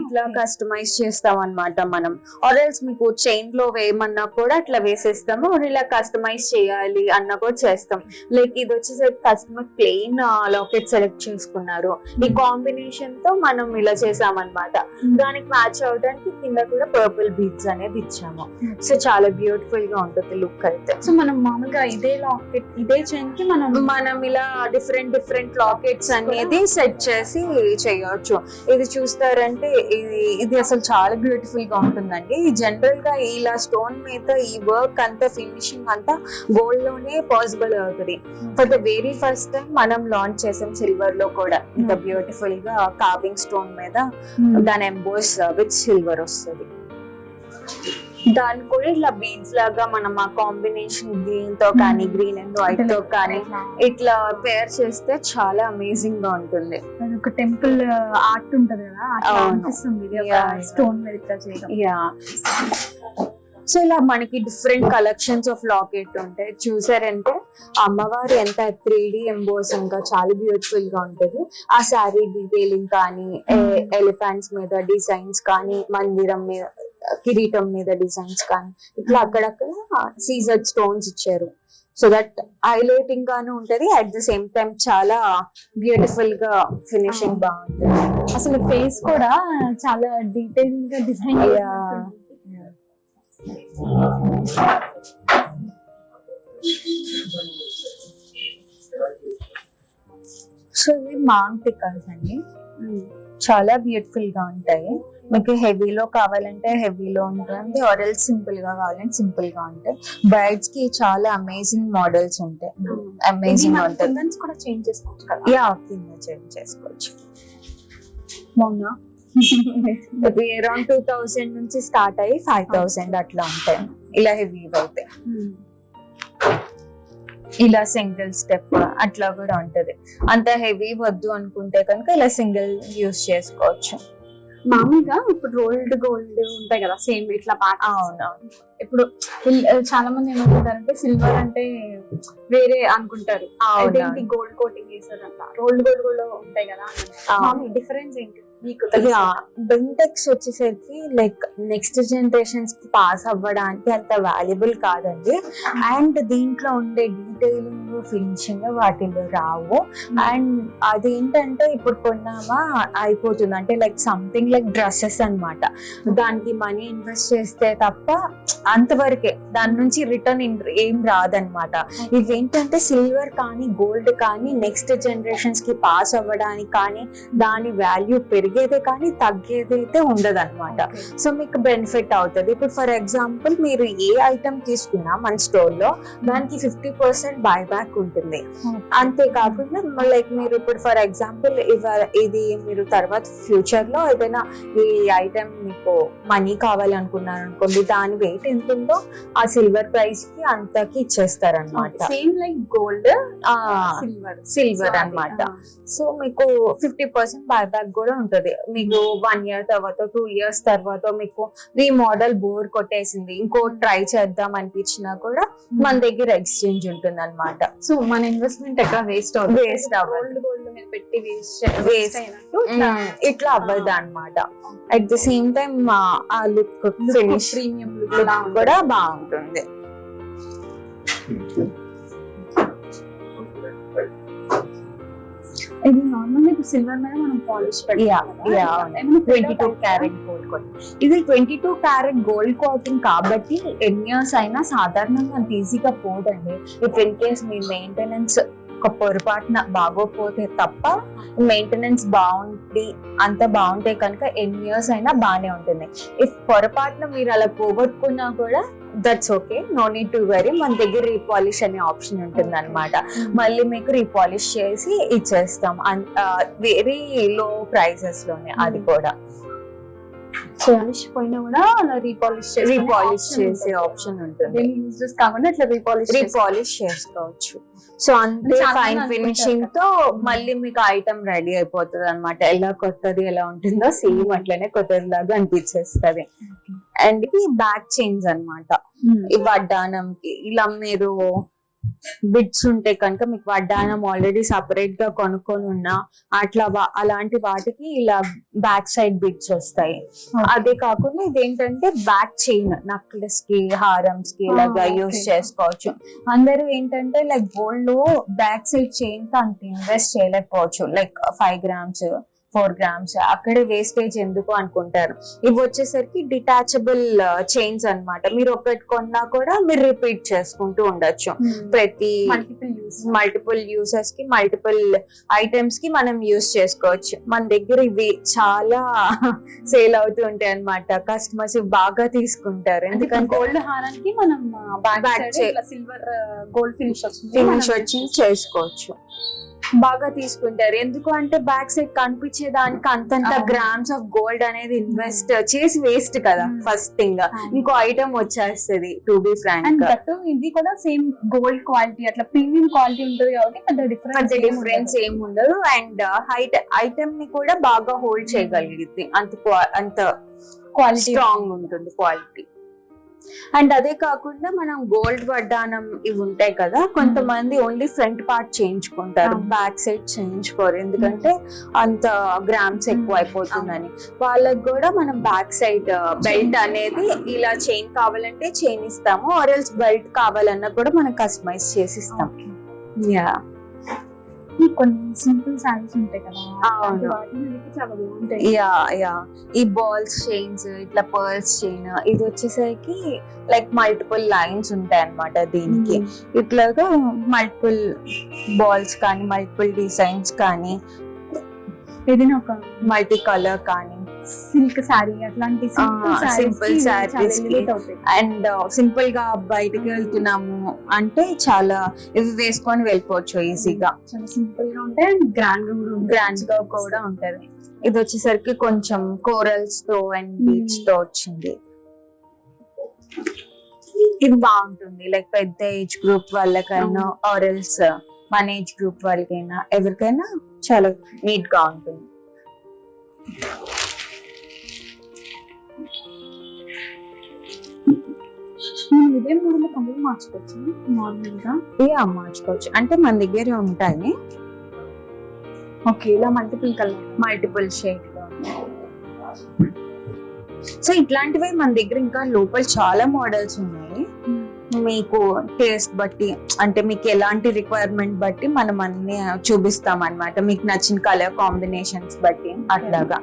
ఇట్లా కస్టమైజ్ చేస్తాం అనమాట మనం. ఆర్ ఎల్స్ మీకు చైన్ లో వేయమన్నా కూడా అట్లా వేసేస్తాము, ఇలా కస్టమైజ్ చేయాలి అన్నా కూడా చేస్తాం. లైక్ ఇది వచ్చేసరికి కస్టమర్ ప్లెయిన్ లాకెట్ సెలెక్ట్ చేసుకున్నారు, ఈ కాంబినేషన్ తో మనం ఇలా చేసామన్నమాట. దానికి మ్యాచ్ అవడానికి కింద కూడా పర్పుల్ బీడ్స్ అనేది ఇచ్చాము. సో చాలా బ్యూటిఫుల్ గా ఉంటుంది లుక్ అయితే. సో మనం మామూలుగా ఇదే లాకెట్ ఇదే చైన్ కి మనం ఇలా డిఫరెంట్ లాకెట్స్ అనేది సెట్ చేసి చేయొచ్చు. ఇది చూస్తారంటే ఇది అసలు చాలా బ్యూటిఫుల్ గా ఉంటుందండి. జనరల్ గా ఇలా స్టోన్ మీద ఈ వర్క్ అంతా ఫినిషింగ్ అంతా గోల్డ్ లోనే పాసిబుల్ అవుతుంది. For the very first time మనం లాంచ్ చేసాం సిల్వర్ లో కూడా. ఇంత బ్యూటిఫుల్ గా కార్వింగ్ స్టోన్ మీద దాని ఎంబోస్ విత్ సిల్వర్ వస్తుంది. దాన్ని కూడా ఇట్లా బీడ్స్ లాగా మనం ఆ కాంబినేషన్ గ్రీన్ తో కానీ గ్రీన్ అండ్ వైట్ తో కానీ ఇట్లా పేర్ చేస్తే చాలా అమేజింగ్ గా ఉంటుంది. ఒక టెంపుల్ ఆర్ట్ ఉంటది కదా, అనిపిస్తుంది స్టోన్ మీద ఇట్లా చేయడం. యా, సో ఇలా మనకి డిఫరెంట్ కలెక్షన్స్ ఆఫ్ లాకెట్ ఉంటాయి. చూసారంటే అమ్మవారు ఎంత 3D ఎంబోసింగ్ గా చాలా బ్యూటిఫుల్ గా ఉంటది. ఆ శారీ డీటెయిలింగ్ కానీ, ఎలిఫెంట్స్ మీద డిజైన్స్ కానీ, మందిరం మీద కిరీటం మీద డిజైన్స్ కానీ, ఇట్లా అక్కడక్కడ సీజర్డ్ స్టోన్స్ ఇచ్చారు. సో దట్ హైలైటింగ్ గాను ఉంటది, అట్ ద సేమ్ టైం చాలా బ్యూటిఫుల్ గా ఫినిషింగ్ బాగుంటుంది. అసలు ఫేస్ కూడా చాలా డీటెయిల్ గా డిజైన్. సో ఇవి మాంగ్ టికాస్ అండి, చాలా బ్యూటిఫుల్ గా ఉంటాయి. మీకు హెవీలో కావాలంటే హెవీలో ఉంటుంది, ఆరెల్ సింపుల్ గా కావాలంటే సింపుల్ గా ఉంటాయి. బ్రైడ్స్ కి చాలా అమేజింగ్ మోడల్స్ ఉంటాయి, అమేజింగ్ ఉంటుంది. కూడా చేంజ్ చేసుకోవచ్చు కదా? యా, కింద చేంజ్ చేసుకోవచ్చు. మొన్న అరౌండ్ 2000 నుంచి స్టార్ట్ అయ్యి 5000 అట్లా ఉంటాయి. ఇలా హెవీ అవుతాయి. ఇలా సింగిల్ స్టెప్ అట్లా కూడా ఉంటది. అంత హెవీ వద్దు అనుకుంటే కనుక ఇలా సింగిల్ యూస్ చేసుకోవచ్చు. మామూలుగా ఇప్పుడు రోల్డ్ గోల్డ్ ఉంటాయి కదా, సేమ్ ఇట్లా అవునవును. ఇప్పుడు చాలా మంది ఏమనుకుంటారంటే సిల్వర్ అంటే వేరే అనుకుంటారు, గోల్డ్ కోటింగ్ చేస్తారంట. రోల్డ్ గోల్డ్ కూడా ఉంటాయి కదా, డిఫరెన్స్ ఏంటి మీకు? బెంటెక్స్ వచ్చేసరికి లైక్ నెక్స్ట్ జనరేషన్స్ కి పాస్ అవ్వడానికి అంత వాల్యుబుల్ కాదండి. అండ్ దీంట్లో ఉండే డీటెయిలింగ్ ఫినిషింగ్ వాటిలో రావు. అండ్ అదేంటంటే ఇప్పుడు కొన్నామా అయిపోతుంది, అంటే లైక్ సంథింగ్ లైక్ డ్రెస్సెస్ అన్నమాట. దానికి మనీ ఇన్వెస్ట్ చేస్తే తప్ప అంతవరకే, దాని నుంచి రిటర్న్ ఏం రాదనమాట. ఇవేంటంటే సిల్వర్ కానీ గోల్డ్ కానీ నెక్స్ట్ జనరేషన్స్ కి పాస్ అవ్వడానికి కానీ దాని వాల్యూ పెరిగేదే కానీ తగ్గేదైతే ఉండదు అనమాట. సో మీకు బెనిఫిట్ అవుతుంది. ఇప్పుడు ఫర్ ఎగ్జాంపుల్ మీరు ఏ ఐటమ్ తీసుకున్నా మన స్టోర్ లో దానికి 50% బైబ్యాక్ ఉంటుంది. అంతేకాకుండా లైక్ మీరు ఇప్పుడు ఫర్ ఎగ్జాంపుల్ ఇది మీరు తర్వాత ఫ్యూచర్ లో ఏదైనా ఈ ఐటమ్ మీకు మనీ కావాలనుకున్నారు అనుకోండి, దాని వెయిట్ ఎంత ఉందో ఆ సిల్వర్ ప్రైస్ కి అంతకి ఇచ్చేస్తారు అనమాట. సేమ్ లైక్ గోల్డ్ సిల్వర్ అన్నమాట. సో మీకు 50% బైబ్యాక్ కూడా ఉంటది. మీకు 1 year తర్వాత 2 years తర్వాత మీకు ఈ మోడల్ బోర్ కొట్టేసింది, ఇంకో ట్రై చేద్దాం అనిపించినా కూడా మన దగ్గర ఎక్స్చేంజ్ ఉంటుంది అనమాట. సో మన ఇన్వెస్ట్మెంట్ ఎక్కడ వేస్ట్ అవ్వదు, గోల్డ్ మీద పెట్టి వేస్ట్ ఇట్లా అవ్వదు అనమాట. అట్ ది సేమ్ టైమ్ ఆ లుక్ ఫినిష్ ప్రీమియం కూడా బాగుంటుంది. ఇది నార్మల్ ఇప్పుడు సిల్వర్ మీద మనం పాలిష్ 22 క్యారెట్ గోల్డ్ కోటింగ్. ఇది 22 క్యారెట్ గోల్డ్ కోటింగ్ కాబట్టి ఎన్ని ఇయర్స్ అయినా సాధారణంగా అంత ఈజీగా పోదండి. ఇఫ్ ఇన్ కేస్ మీ మెయింటెనెన్స్ ఒక పొరపాటున బాగోపోతే తప్ప, మెయింటెనెన్స్ బాగుంది అంత బాగుంటే కనుక ఎన్ని ఇయర్స్ అయినా బాగానే ఉంటుంది. ఇఫ్ పొరపాటున మీరు అలా పోగొట్టుకున్నా కూడా that's okay, no need to worry. మన దగ్గర రీపాలిష్ అనే ఆప్షన్ ఉంటుంది అనమాట. మళ్ళీ మీకు రీపాలిష్ చేసి ఇచ్చేస్తాం వెరీ లో ప్రైసెస్ లోనే. అది కూడా పోయినా కూడా అలా రీపాలిష్ చేసే ఆప్షన్ ఉంటుంది. యూజెస్ కాకుండా అట్లా రీపాలిష్ చేసుకోవచ్చు. సో అంతే ఫైన్ ఫినిషింగ్ తో మళ్ళీ మీకు ఐటమ్ రెడీ అయిపోతుంది అనమాట. ఎలా కొత్తది ఎలా ఉంటుందో సేమ్ అట్లనే కొత్తది లాగా అనిపించేస్తుంది. అండ్ ఇది బ్యాక్ చైన్స్ అనమాట. ఈ వడ్డానంకి ఇలా మీరు బిట్స్ ఉంటే కనుక మీకు వడ్డానం ఆల్రెడీ సపరేట్ గా కొనుక్కొని ఉన్నా అట్లా అలాంటి వాటికి ఇలా బ్యాక్ సైడ్ బిట్స్ వస్తాయి. అదే కాకుండా ఇదేంటంటే బ్యాక్ చైన్ నెక్లెస్ కి హారమ్స్ కి ఇలాగా యూస్ చేసుకోవచ్చు. అందరూ ఏంటంటే లైక్ గోల్డ్ లో బ్యాక్ సైడ్ చైన్ కి అంత ఇన్వెస్ట్ చేయలేకపోవచ్చు. లైక్ 5 grams 4 grams అక్కడే వేస్టేజ్ ఎందుకు అనుకుంటారు. ఇవి వచ్చేసరికి డిటాచబుల్ చైన్స్ అన్నమాట. మీరు ఒకటి కొన్నా కూడా మీరు రిపీట్ చేసుకుంటూ ఉండొచ్చు. ప్రతి మల్టిపుల్ యూసెస్ కి మల్టిపుల్ ఐటమ్స్ కి మనం యూస్ చేసుకోవచ్చు. మన దగ్గర ఇవి చాలా సేల్ అవుతూ ఉంటాయి అన్నమాట. కస్టమర్స్ బాగా తీసుకుంటారు. ఎందుకంటే గోల్డ్ హారానికి మనం సిల్వర్ గోల్డ్ ఫినిష్ వచ్చి చేసుకోవచ్చు. బాగా తీసుకుంటారు. ఎందుకు అంటే బ్యాక్ సైడ్ కనిపించే దానికి అంతంత గ్రామ్స్ ఆఫ్ గోల్డ్ అనేది ఇన్వెస్ట్ చేసి వేస్ట్ కదా. ఫస్ట్ థింగ్ ఇంకో ఐటమ్ వచ్చేస్తుంది. టు బి ఫ్రాంక్ ఇది కూడా సేమ్ గోల్డ్ క్వాలిటీ అట్లా ప్రీమియం క్వాలిటీ ఉంటుంది కాబట్టి పెద్ద డిఫరెన్స్ ఏమి ఉండదు. అండ్ ఐటమ్ ని కూడా బాగా హోల్డ్ చేయగలిగింది. అంత క్వాలిటీ స్ట్రాంగ్ ఉంటుంది క్వాలిటీ. అండ్ అదే కాకుండా మనం గోల్డ్ వడ్డానం ఇవి ఉంటాయి కదా, కొంతమంది ఓన్లీ ఫ్రంట్ పార్ట్ చేయించుకుంటారు, బ్యాక్ సైడ్ చేయించుకోరు. ఎందుకంటే అంత గ్రామ్స్ ఎక్కువ అయిపోతుందని. వాళ్ళకి కూడా మనం బ్యాక్ సైడ్ బెల్ట్ అనేది ఇలా చైన్ కావాలంటే చైన్ ఇస్తాము, ఆర్ ఎల్స్ బెల్ట్ కావాలన్నా కూడా మనం కస్టమైజ్ చేసి ఇస్తాం. యా కొన్ని సింపుల్ శారీస్ ఉంటాయి కదా, చాలా బాగుంటాయి. ఈ బాల్స్ చైన్స్ ఇట్లా పర్ల్స్ చైన్ ఇది వచ్చేసరికి లైక్ మల్టిపుల్ లైన్స్ ఉంటాయి అన్నమాట. దీనికి ఇట్లాగా మల్టిపుల్ బాల్స్ కానీ మల్టిపుల్ డిజైన్స్ కానీ ఏదైనా ఒక మల్టీ కలర్ కానీ సిల్క్ శారీ అట్లాంటి సింపుల్ శారీస్ అండ్ సింపుల్ గా బయటకి వెళ్తున్నాము అంటే చాలా ఇవి వేసుకొని వెళ్ళిపోవచ్చు ఈజీగా. చాలా సింపుల్ గా ఉంటాయి అండ్ గ్రాండ్ గా కూడా ఉంటది. ఇది వచ్చేసరికి కొంచెం కోరల్స్ తో అండ్ బీచ్ తో వచ్చింది. ఇది బాగుంటుంది లైక్ పెద్ద ఏజ్ గ్రూప్ వాళ్ళకైనా ఆర్ ఎల్స్ మన ఏజ్ గ్రూప్ వాళ్ళకైనా ఎవరికైనా చాలా నీట్ గా ఉంటుంది. ఇదే మోడల్ కంప్లీట్ మార్చుకోవచ్చు నార్మల్ గా. మార్చుకోవచ్చు అంటే మన దగ్గర ఉంటాయి. ఓకే, ఇలా మల్టిపుల్ షేడ్ లో. సో ఇట్లాంటివి మన దగ్గర ఇంకా లోపల చాలా మోడల్స్ ఉన్నాయి. మీకు టేస్ట్ బట్టి అంటే మీకు ఎలాంటి రిక్వైర్మెంట్ బట్టి మనం అన్ని చూపిస్తాం అన్నమాట. మీకు నచ్చిన కలర్ కాంబినేషన్స్ బట్టి అట్లాగా.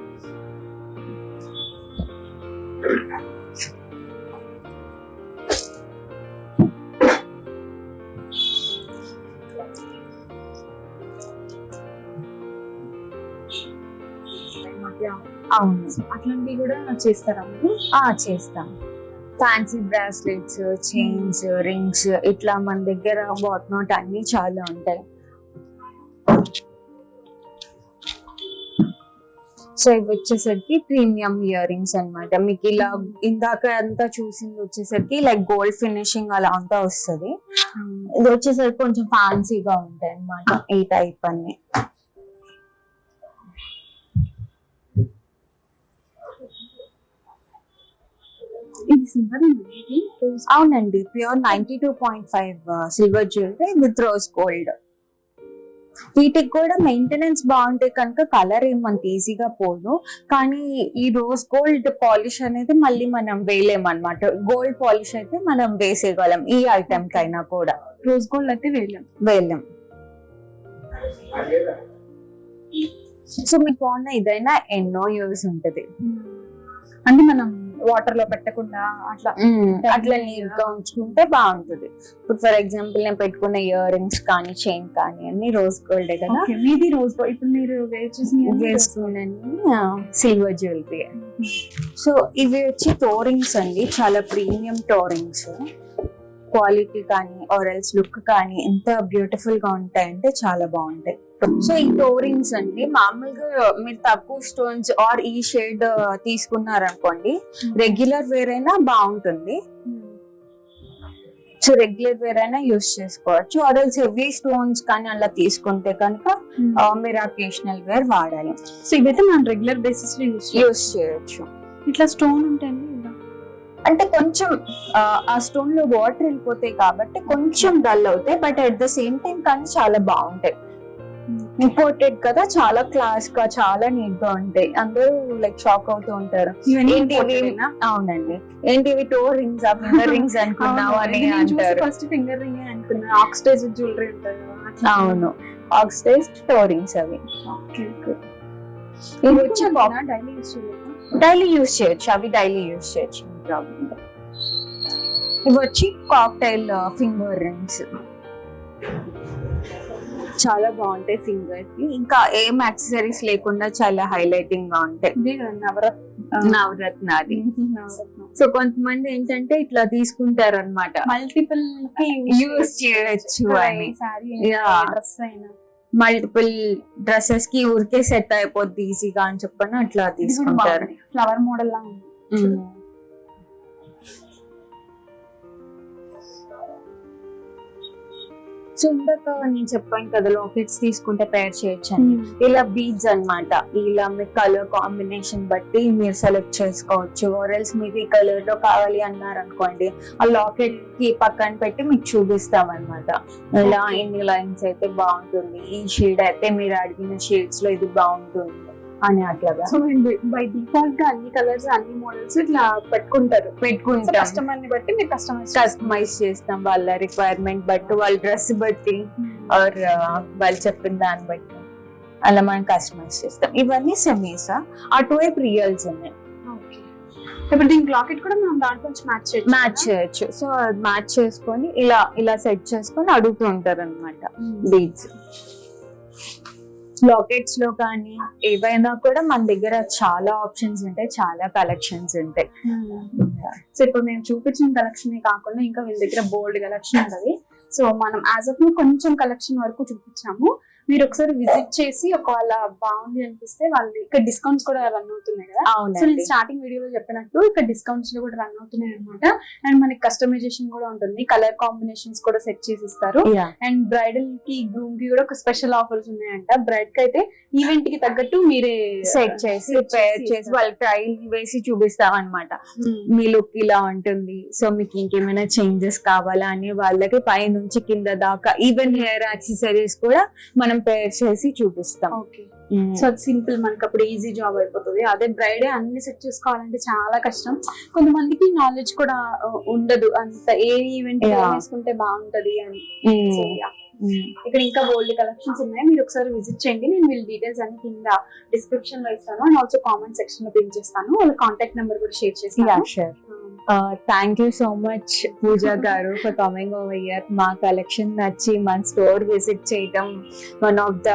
అవును, అట్లాంటివి కూడా చేస్తారా? చేస్తాం. ఫ్యాన్సీ బ్రాస్లెట్స్, చైన్స్, రింగ్స్ ఇట్లా మన దగ్గర వాట్ నాట్ అన్ని చాలా ఉంటాయి. సో ఇవి వచ్చేసరికి ప్రీమియం ఇయర్ రింగ్స్ అనమాట. మీకు ఇలా ఇందాక అంతా చూసింది వచ్చేసరికి లైక్ గోల్డ్ ఫినిషింగ్ అలా అంతా వస్తుంది. ఇది వచ్చేసరికి కొంచెం ఫ్యాన్సీగా ఉంటాయి అనమాట ఈ టైప్ అన్ని. ఇది సిల్వర్ అవునండి, pure 92.5 silver jewellery with rose gold. వీటికి కూడా మెయింటెనెన్స్ బాగుంటే కనుక కలర్ ఏమంత ఈజీగా పోదు. కానీ ఈ రోజ్ గోల్డ్ పాలిష్ అనేది మళ్ళీ మనం వేయలేమన్నమాట. గోల్డ్ పాలిష్ అయితే మనం వేసేయగలం ఈ ఐటమ్ కైనా కూడా. రోజ్ గోల్డ్ అయితే వేయలేం. సో మీకు బాగున్న ఇదైనా ఎన్నో యూస్ ఉంటది. అంటే మనం వాటర్ లో పెట్టకుండా అట్లా నీట్ గా ఉంచుకుంటే బాగుంటుంది. ఇప్పుడు ఫర్ ఎగ్జాంపుల్ నేను పెట్టుకున్న ఇయర్ రింగ్స్ కానీ చైన్ కానీ అన్ని రోజ్ గోల్డ్ కదా. మీది రోజ్ గోల్డ్. ఇప్పుడు మీరు వేసుకున్న సిల్వర్ జ్యువెలరీ. సో ఇవి వచ్చి టోరింగ్స్ అండి, చాలా ప్రీమియం టోరింగ్స్. క్వాలిటీ కానీ ఆరెల్స్ లుక్ కానీ ఎంత బ్యూటిఫుల్ గా ఉంటాయంటే చాలా బాగుంటాయి. సో ఈ టోరింగ్స్ అండి మామూలుగా మీరు తక్కువ స్టోన్స్ ఆర్ ఈ షేడ్ తీసుకున్నారనుకోండి, రెగ్యులర్ వేర్ అయినా బాగుంటుంది. సో రెగ్యులర్ వేర్ అయినా యూస్ చేసుకోవచ్చు. ఆరెల్స్ హెవీ స్టోన్స్ కానీ అలా తీసుకుంటే కనుక మీరు అకేషనల్ వేర్ వాడాలి. సో ఇవైతే మనం రెగ్యులర్ బేసిస్ లో యూస్ చేయొచ్చు. ఇట్లా స్టోన్ ఉంటాయండి అంటే కొంచెం ఆ స్టోన్ లో వాటర్ వెళ్ళిపోతాయి కాబట్టి కొంచెం డల్ అవుతాయి, but at the same time కానీ చాలా బాగుంటాయి. ఇంపోర్టెడ్ కదా, చాలా క్లాస్ గా చాలా నీట్ గా ఉంటాయి. అందరూ లైక్ షాక్ అవుతూ ఉంటారు, అవునండి ఏంటివి టోర్ రింగ్స్ ఫింగర్ రింగ్స్ అనుకున్నావు అని అంటారు. ఫస్ట్ ఫింగర్ రింగ్ అనుకున్నా, ఆక్సిడైజ్ జ్యువెలరీ ఉంటుంది. అవును, ఆక్సిడైజ్ టోర్ రింగ్స్ అవి. ఇవి వచ్చి డైలీ యూస్ చేయొచ్చు, అవి డైలీ యూస్ చేయొచ్చు. ఇవి వచ్చి కాక్టైల్ ఫింగర్ రింగ్స్, చాలా బాగుంటాయి ఫింగర్ కి. ఇంకా ఏం యాక్సెసరీస్ లేకుండా చాలా హైలైటింగ్ గా ఉంటాయి. నవరత్న అది. సో కొంతమంది ఏంటంటే ఇట్లా తీసుకుంటారు అనమాట, మల్టిపుల్ యూస్ చేయొచ్చు అని. మల్టిపుల్ డ్రెస్సెస్ కి ఊరికే సెట్ అయిపోద్ది ఈజీగా అని చెప్పని అట్లా తీసుకుంటారు. ఫ్లవర్ మోడల్ లా సో ఇందాక నేను చెప్పాను కదా లాకెట్స్ తీసుకుంటే పేర్ చేయొచ్చు అని. ఇలా బీడ్స్ అన్నమాట, ఇలా మీ కలర్ కాంబినేషన్ బట్టి మీరు సెలెక్ట్ చేసుకోవచ్చు. ఆరెల్స్ మీకు ఈ కలర్ లో కావాలి అన్నారు అనుకోండి, ఆ లాకెట్ కి పక్కన పెట్టి మీకు చూపిస్తాం అనమాట. ఇలా ఇన్ని లైన్స్ అయితే బాగుంటుంది, ఈ షేడ్ అయితే మీరు అడిగిన షేడ్స్ లో ఇది బాగుంటుంది అని అట్లాగా. సో బై డిఫాల్ట్ గా అన్ని కలర్స్ అన్ని మోడల్స్ ఇట్లా పెట్టుకుంటాం. కస్టమర్ ని బట్టి మీరు కస్టమైజ్ చేస్తాం, వాళ్ళ రిక్వైర్మెంట్ బట్టి, వాళ్ళ డ్రెస్ బట్టి ఆర్ వాళ్ళు చెప్పిన దాన్ని బట్టి అలా మనం కస్టమైజ్ చేస్తాం. ఇవన్నీ సెమీసా, అటువైపు రియల్స్ ఉన్నాయి. ఇప్పుడు దీనికి లాకెట్ కూడా మనం దాంట్లో మ్యాచ్ చేయొచ్చు. సో మ్యాచ్ చేసుకొని ఇలా సెట్ చేసుకొని అడుగుతూ ఉంటారు అనమాట బీడ్స్. లాకెట్స్ లో కానీ ఏవైనా కూడా మన దగ్గర చాలా ఆప్షన్స్ ఉంటాయి, చాలా కలెక్షన్స్ ఉంటాయి. సో ఇప్పుడు మేము చూపించిన కలెక్షన్ కాకుండా ఇంకా వీళ్ళ దగ్గర బోల్డ్ కలెక్షన్ ఉంటుంది. సో మనం యాజ్ ఆఫ్ కొంచెం కలెక్షన్ వరకు చూపించాము. మీరు ఒకసారి విజిట్ చేసి ఒకవేళ బాగుంది అనిపిస్తే వాళ్ళు ఇక్కడ డిస్కౌంట్స్ కూడా రన్ అవుతున్నాయి కదా. సో నేను స్టార్టింగ్ వీడియోలో చెప్పినట్టు ఇక్కడ డిస్కౌంట్స్ లో కూడా రన్ అవుతున్నాయి అనమాట. అండ్ మనకి కస్టమైజేషన్ కూడా ఉంటుంది, కలర్ కాంబినేషన్స్ కూడా సెట్ చేసి ఇస్తారు. అండ్ బ్రైడల్ కి గ్రూమ్ కి కూడా ఒక స్పెషల్ ఆఫర్స్ ఉన్నాయంట. బ్రైడ్ కి అయితే ఈవెంట్ కి తగ్గట్టు మీరే సెట్ చేసి వాళ్ళకి ట్రైల్ వేసి చూపిస్తాం అనమాట. మీ లుక్ ఇలా ఉంటుంది, సో మీకు ఇంకేమైనా చేంజెస్ కావాలా అని వాళ్ళకి పై నుంచి కింద దాకా ఈవెన్ హెయిర్ యాక్సెసరీస్ కూడా మనం పేర్ చేసి చూపిస్తాం. సో అది సింపుల్, మనకి అప్పుడు ఈజీ జాబ్ అయిపోతుంది. అదే బ్రైడే అన్ని సెట్ చేసుకోవాలంటే చాలా కష్టం. కొంతమందికి నాలెడ్జ్ కూడా ఉండదు అంత, ఏ ఈవెంట్ వేసుకుంటే బాగుంటది అని. ఇక్కడ ఇంకా బోల్డ్ కలెక్షన్స్ ఉన్నాయి, మీరు ఒకసారి విజిట్ చేయండి. నేను వీళ్ళ డీటెయిల్స్ అన్ని కింద డిస్క్రిప్షన్ లో ఇస్తాను అండ్ ఆల్సో కామెంట్ సెక్షన్ లో పిన్ చేస్తాను. వాళ్ళ కాంటాక్ట్ నెంబర్ కూడా షేర్ చేస్తాను. థ్యాంక్ యూ సో మచ్ పూజా గారు ఫర్ కమింగ్ ఓవర్ హియర్. మా కలెక్షన్ నచ్చి మన స్టోర్ విజిట్ చేయడం వన్ ఆఫ్ ద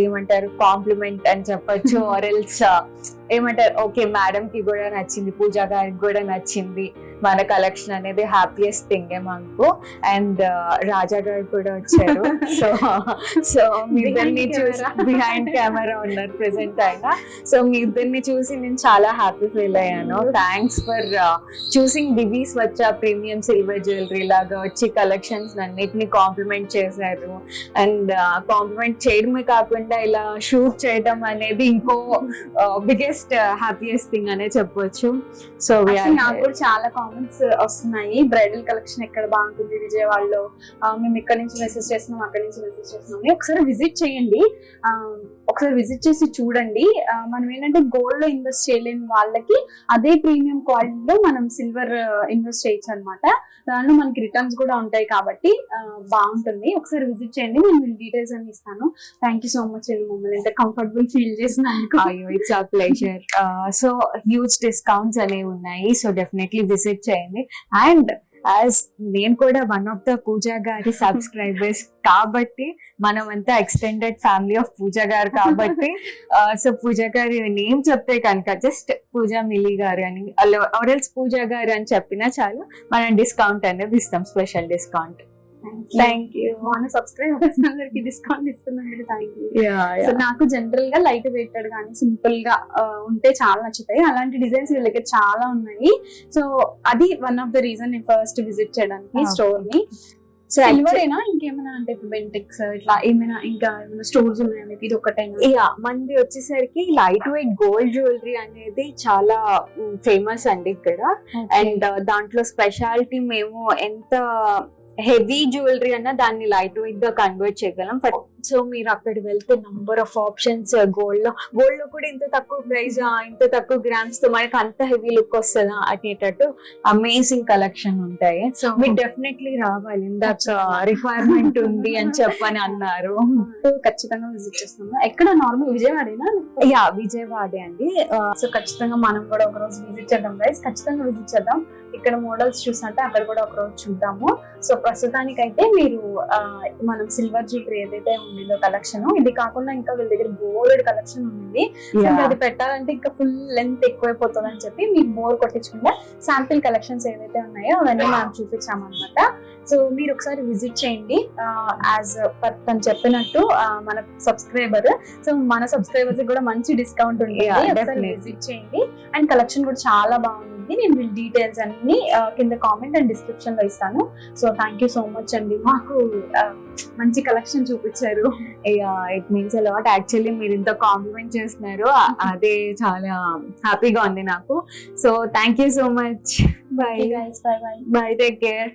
ఏమంటారు కాంప్లిమెంట్ అని చెప్పొచ్చు. ఆర్ ఎల్స్ ఏమంటారు, ఓకే మేడం కి కూడా నచ్చింది, పూజా గారికి కూడా నచ్చింది, మన కలెక్షన్ అనేది హ్యాపీయెస్ట్ థింగే మాకు. అండ్ రాజా గారు కూడా వచ్చారు. సో సో మీ ఇద్దరిని చూసి బిహైండ్ కెమెరా ఉన్నారు ప్రెసెంట్ అయినా. సో మీ ఇద్దరిని చూసి నేను చాలా హ్యాపీ ఫీల్ అయ్యాను. Thanks for choosing Divi Swachh premium silver jewellery లాగా వచ్చి కలెక్షన్స్ అన్నిటిని కాంప్లిమెంట్ చేశారు. అండ్ కాంప్లిమెంట్ చేయడమే కాకుండా ఇలా షూట్ చేయడం అనేది ఇంకో బిగ్గెస్ట్ హ్యాపీయెస్ట్ థింగ్ అనే చెప్పొచ్చు. సో నాకు కూడా చాలా కామెంట్స్ వస్తున్నాయి, బ్రైడల్ కలెక్షన్ ఎక్కడ బాగుంటుంది విజయవాడలో, మేము ఇక్కడ నుంచి మెసేజ్ చేస్తున్నాం, అక్కడ నుంచి మెసేజ్ చేస్తున్నాం. ఒకసారి విజిట్ చేయండి, ఒకసారి విజిట్ చేసి చూడండి. మనం ఏంటంటే గోల్డ్ లో ఇన్వెస్ట్ చేయలేని వాళ్ళకి అదే ప్రీమియం క్వాలిటీలో మనం సిల్వర్ ఇన్వెస్ట్ చేయొచ్చు అనమాట. దానిలో మనకి రిటర్న్స్ కూడా ఉంటాయి కాబట్టి బాగుంటుంది. ఒకసారి విజిట్ చేయండి, నేను డీటెయిల్స్ అన్ని ఇస్తాను. థ్యాంక్ యూ సో మచ్ అండి, మమ్మల్ని ఎంత కంఫర్టబుల్ ఫీల్ చేసినందుకు. It's a pleasure. So huge discounts అనేవి ఉన్నాయి. సో డెఫినెట్లీ విజిట్ చేయండి. అండ్ యాజ్ నేను కూడా వన్ ఆఫ్ ద పూజా గారి సబ్స్క్రైబర్స్ కాబట్టి, మనమంతా ఎక్స్టెండెడ్ ఫ్యామిలీ ఆఫ్ పూజా గారు కాబట్టి, సో పూజా గారి నేమ్ చెప్తే కనుక జస్ట్ పూజా మిలి గారు అని ఆర్ఎల్స్ పూజా గారు అని చెప్పినా చాలు, మనం డిస్కౌంట్ అనేది ఇస్తాం, స్పెషల్ డిస్కౌంట్. Thank you. మన సబ్స్క్రైబర్స్ అందరికి డిస్కౌంట్ ఇస్తున్నందుకు థ్యాంక్ యూ. సో నాకు జనరల్ గా లైట్ వెయిటెడ్ కానీ సింపుల్ గా ఉంటే చాలా నచ్చుతాయి. అలాంటి డిజైన్స్ వీళ్ళ దగ్గర చాలా ఉన్నాయి. సో అది వన్ ఆఫ్ ద రీజన్ నేను ఫస్ట్ విజిట్ చేయడానికి స్టోర్ ని. సిల్వర్ ఏనా ఇంకేమైనా, అంటే ఇప్పుడు బెంటెక్స్ ఇట్లా ఏమైనా ఇంకా ఏమైనా స్టోర్స్ ఉన్నాయా? ఇది ఒకటైనా. మంది వచ్చేసరికి లైట్ వెయిట్ గోల్డ్ జ్యువెలరీ అనేది చాలా ఫేమస్ అండి ఇక్కడ. అండ్ దాంట్లో స్పెషాలిటీ మేము ఎంత హెవీ జ్యువెలరీ అన్న దాన్ని లైట్ వెయిట్ గా కన్వర్ట్ చేయగలం. సో మీరు అక్కడికి వెళ్తే నంబర్ ఆఫ్ ఆప్షన్స్, గోల్డ్ లో కూడా ఇంత తక్కువ ప్రైస్, ఇంత తక్కువ గ్రామ్స్ తో మనకి అంత హెవీ లుక్ వస్తుందా అనేటట్టు అమేజింగ్ కలెక్షన్ ఉంటాయి. సో మీరు డెఫినెట్లీ రావాలి, ఇందాక రిక్వైర్మెంట్ ఉంది అని చెప్పని అన్నారు. ఖచ్చితంగా విజిట్ చేస్తాము. ఎక్కడ నార్మల్ విజయవాడేనా? విజయవాడే అండి. సో ఖచ్చితంగా మనం కూడా ఒక రోజు విజిట్ చేద్దాం గైస్, ఖచ్చితంగా విజిట్ చేద్దాం. ఇక్కడ మోడల్స్ చూసినట్టే అక్కడ కూడా ఒక రోజు చూద్దాము. సో ప్రస్తుతానికైతే మీరు మనం సిల్వర్ జ్యువెలరీ ఏదైతే ఉండిందో కలెక్షన్, ఇది కాకుండా ఇంకా వీళ్ళ దగ్గర గోల్డ్ కలెక్షన్ ఉంది. అది పెట్టాలంటే ఇంకా ఫుల్ లెంత్ ఎక్కువైపోతుంది అని చెప్పి మీకు బోర్ కొట్టించకుండా శాంపిల్ కలెక్షన్స్ ఏవైతే ఉన్నాయో అవన్నీ మనం చూపించామన్నమాట. సో మీరు ఒకసారి విజిట్ చేయండి. యాజ్ పర్ తను చెప్పినట్టు మన సబ్స్క్రైబర్, సో మన సబ్స్క్రైబర్స్ కూడా మంచి డిస్కౌంట్ ఉంది. విజిట్ చేయండి. అండ్ కలెక్షన్ కూడా చాలా బాగుంది. నేను వీళ్ళ డీటెయిల్స్ అన్ని కింద కామెంట్ అండ్ డిస్క్రిప్షన్ లో ఇస్తాను. So thank you so much అండి, మాకు మంచి కలెక్షన్ చూపించారు. It means a lot. Actually మీరు ఇంత కాంప్లిమెంట్ చేస్తున్నారు, అదే చాలా హ్యాపీగా ఉంది నాకు. So thank you so much. Bye guys, by by, by, take care.